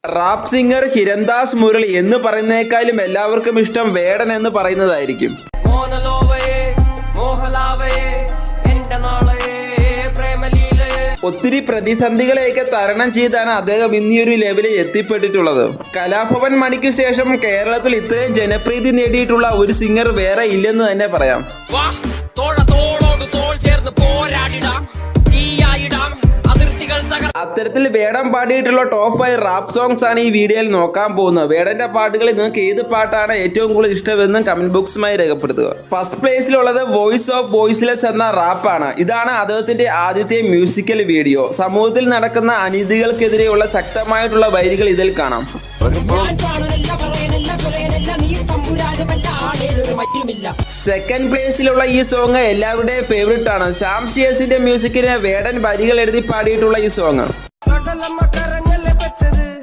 Rap singer Hirandas Murali എന്ന് പറയുന്നതിനേക്കാളും എല്ലാവർക്കും ഇഷ്ടം വേടൻ എന്ന് പറയുന്നതായിരിക്കും. ഒത്തിരി പ്രതിസന്ധികളെയൊക്കെ തരണം ചെയ്താണ് അദ്ദേഹം ഇന്നിയൊരു ലെവലിൽ എത്തിപ്പെട്ടിട്ടുള്ളത്. കലാഭവൻ മണിക്ക് ശേഷം കേരളത്തിൽ ഇത്രയും ജനപ്രീതി നേടിയിട്ടുള്ള ഒരു സിംഗർ വേറെ ഇല്ലെന്ന് തന്നെ പറയാം. അത്തരത്തിൽ വേടൻ പാടിയിട്ടുള്ള ടോപ്പ് 5 റാപ്പ് സോങ്സ് ആണ് ഈ വീഡിയോയിൽ നോക്കാൻ പോകുന്നത്. വേടന്റെ പാട്ടുകളിൽ നിങ്ങൾക്ക് ഏത് പാട്ടാണ് ഏറ്റവും കൂടുതൽ ഇഷ്ടമെന്നും കമന്റ് ബോക്സുമായി രേഖപ്പെടുത്തുക. ഫസ്റ്റ് പ്ലേസിലുള്ളത് വോയിസ് ഓഫ് വോയിസ്ലെസ് എന്ന റാപ്പാണ്. ഇതാണ് അദ്ദേഹത്തിന്റെ ആദ്യത്തെ മ്യൂസിക്കൽ വീഡിയോ. സമൂഹത്തിൽ നടക്കുന്ന അനീതികൾക്കെതിരെയുള്ള ശക്തമായിട്ടുള്ള വരികൾ ഇതിൽ കാണാം. സെക്കൻഡ് പ്ലേസിലുള്ള ഈ സോങ് എല്ലാവരുടെയും ഫേവറേറ്റ് ആണ്. ശ്യാം CS ന്റെ മ്യൂസിക്കിന് വേടൻ വരികൾ എഴുതി പാടിയിട്ടുള്ള ഈ സോങ്